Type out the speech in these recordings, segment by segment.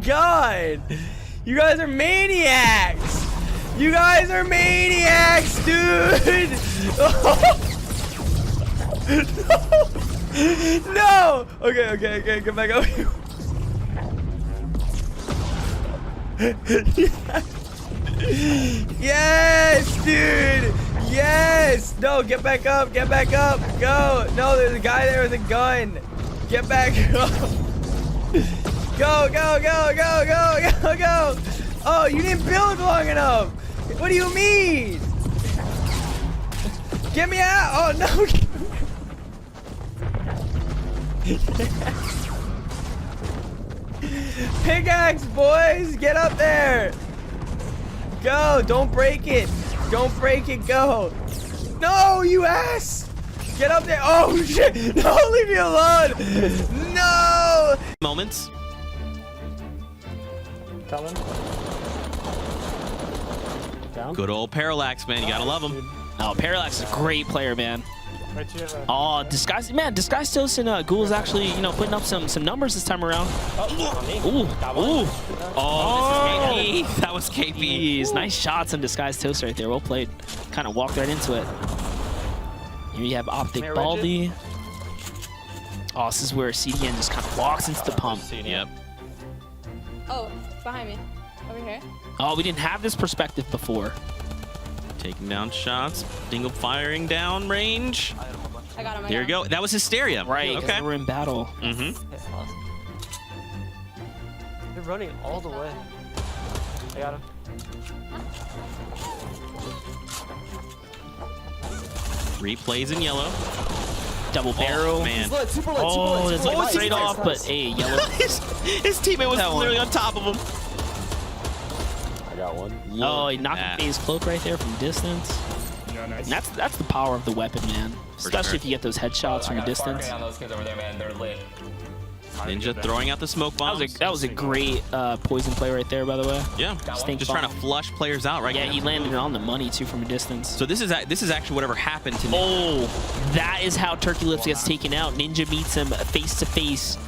god! You guys are maniacs! You guys are maniacs, dude! No! Okay, get back up here. Yes, dude! Yes! No, get back up, go! No, there's a guy there with a gun. Get back up. Go! Oh, you didn't build long enough! What do you mean? Get me out! Oh, no! Pickaxe, boys! Get up there! Go! Don't break it! Go! No, you ass! Get up there! Oh, shit! No, leave me alone! No! Moments. Coming. Down. Good old Parallax, man. You gotta love him. Oh, Parallax is a great player, man. Right here. Oh, Disguise Toast and Ghoul's actually, you know, putting up some numbers this time around. Ooh. Oh, this is KP. That was KP. Jeez, nice shots on Disguise Toast right there. Well played. Kind of walked right into it. Here you have Optic Baldy. Oh, this is where CDN just kind of walks into the pump. Yep. Oh, behind me. Over here. Oh, we didn't have this perspective before. Taking down shots. Dingle firing down range. I got him. There you go. That was Hysteria. Right, Okay. we're in battle. Mm-hmm. They're running all the way. I got him. Replays in yellow. Double barrel. Oh, man. Super light, Oh, it's like straight off, but hey, yellow. his teammate was literally on top of him. I got one. Oh, he knocked that. his cloak right there from distance. Yeah, nice. And that's the power of the weapon, man. Especially if you get those headshots from a distance. On those kids over there, man. They're lit. Ninja throwing out the smoke bombs. That was a great poison play right there, by the way. Yeah, Stink just bomb. trying to flush players out right Yeah, now. he landed it on the money too from a distance. So this is actually whatever happened to Ninja. Oh, that is how Turkey Lips gets taken out. Ninja meets him face to face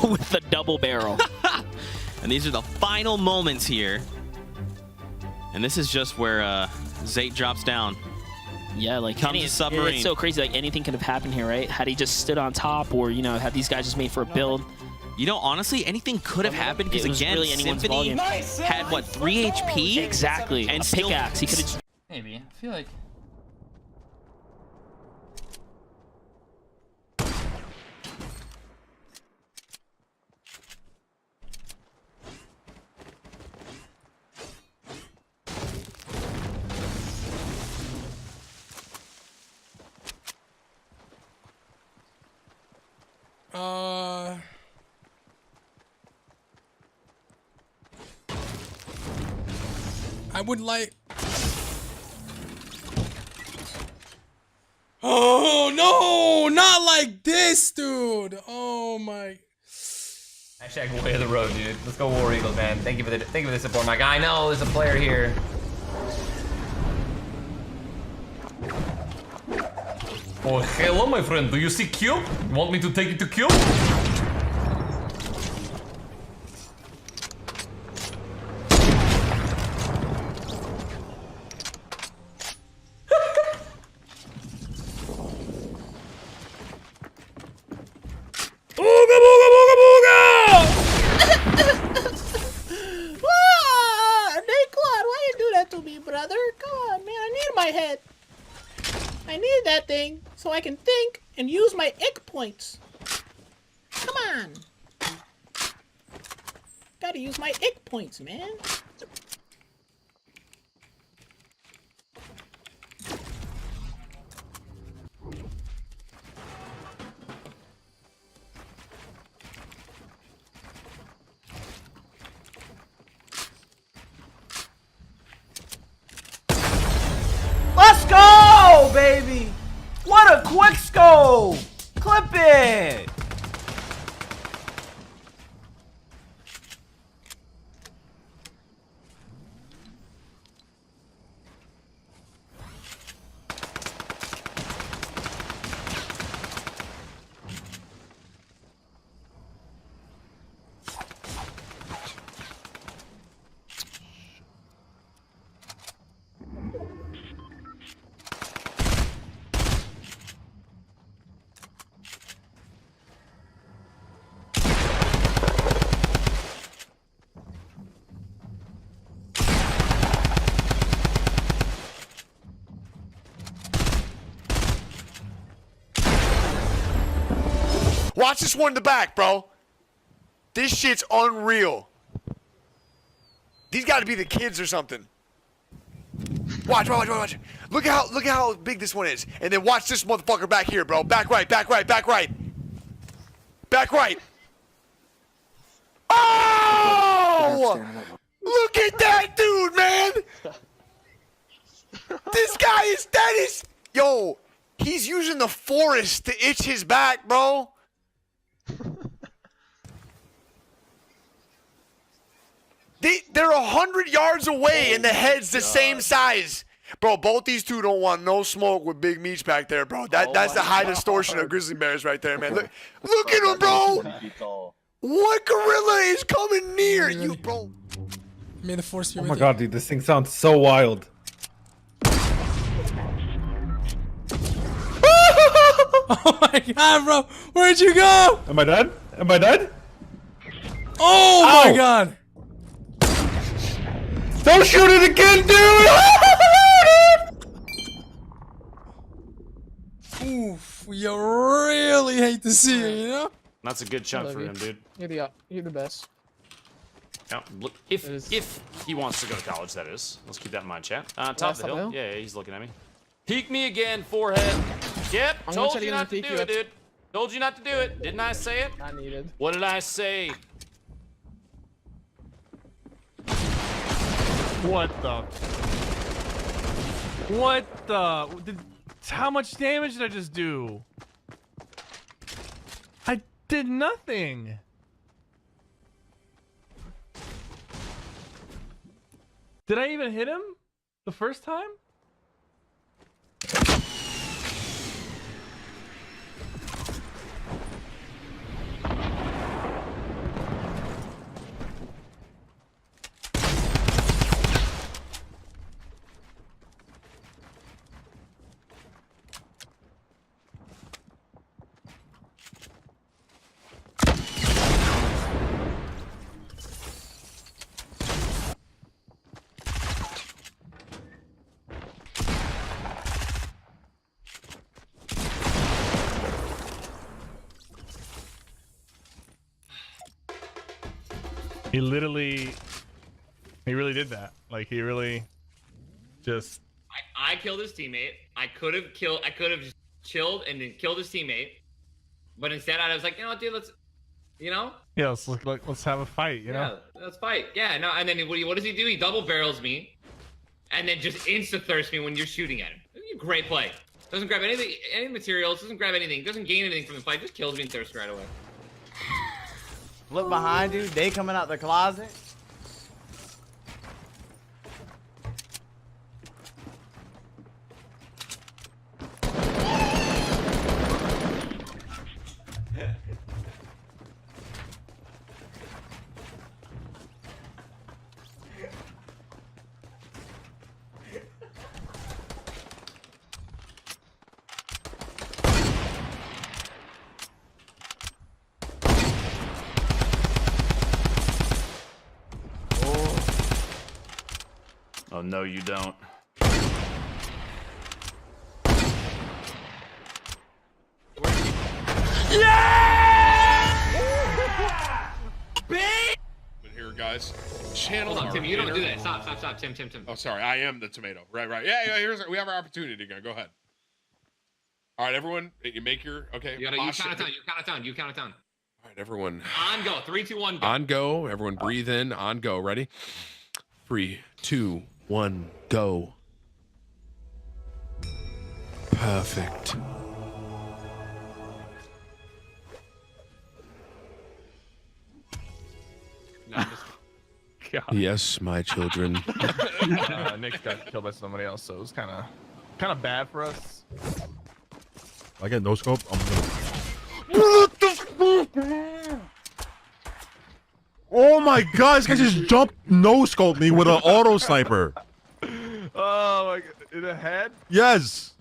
with the double barrel. And these are the final moments here. And this is just where Zate drops down. Yeah, like Comes a submarine. It's so crazy. Like anything could have happened here, right? Had he just stood on top, or you know, had these guys just made for a build. You know, honestly, anything could have happened because It was again, really anyone's Symphony ballgame. had what 3 HP Exactly. and a still pickaxe. He could have. Maybe. I feel like. I would like. Oh no, not like this, dude. Oh my. Hashtag way of the road, dude. Let's go War Eagles, man. Thank you for the support, my guy. I know there's a player here. Oh, hello, my friend. Do you see Q? You want me to take you to Q? Booga booga booga booga! Claude, why you do that to me, brother? Come on, man. I need my head. I need that thing so I can think and use my ick points. Come on. Gotta use my ick points, man. Let's go, baby! What a quick scope! Clip it! Watch this one in the back, bro. This shit's unreal. These got to be the kids or something. Watch. Look how big this one is. And then watch this motherfucker back here, bro. Back right. Oh! Look at that dude, man! This guy is yo, he's using the forest to itch his back, bro. They're 100 yards away and the head's the same size. Bro, both these two don't want no smoke with Big Meech back there, bro. That's the high distortion of grizzly bears right there, man. Look at him, bro. What gorilla is coming near you, bro? May the force be with Oh my you. god, dude, this thing sounds so wild. Oh my god, bro. Where'd you go? Am I dead? Am I dead? Oh Ow. my god. Don't shoot it again, dude! Oof, you really hate to see it, you know? That's a good chunk for him, dude. You're the best. Yeah, look, if he wants to go to college, that is. Let's keep that in mind, chat. Top of the hill. Yeah, he's looking at me. Peek me again, forehead. Yep, told you not to do it, dude. Told you not to do it. Didn't I say it? Not needed. What did I say? What the? How much damage did I just do? I did nothing. Did I even hit him the first time? He really did that. Like, he really just... I killed his teammate. I could have just chilled and then killed his teammate. But instead I was like, you know what, dude, let's, you know? Yeah, let's have a fight, you know? Yeah, let's fight. Yeah, no, and then what does he do? He double barrels me. And then just insta-thirst me when you're shooting at him. Great play. Doesn't grab anything, any materials, doesn't grab anything, doesn't gain anything from the fight, just kills me and thirsts right away. Look behind you. They coming out the closet. Oh, no, you don't. But here, guys. Channel. Hold on, Tim, you don't do that. Stop, Tim. Oh, sorry, I am the tomato. Right. Yeah. We have our opportunity to go ahead. All right, everyone, you make your okay. You count it down. You count it down. All right, everyone. On go. 3, 2, 1. Go. On go. Everyone, breathe in. On go. Ready? 3, 2, 1, go. Perfect. No, God. Yes, my children. Nick got killed by somebody else, so it was kind of bad for us. I get no scope. I'm gonna... What the fuck? Oh my god, this guy just jumped no scoped me with an auto sniper. Oh my god, in the head? Yes.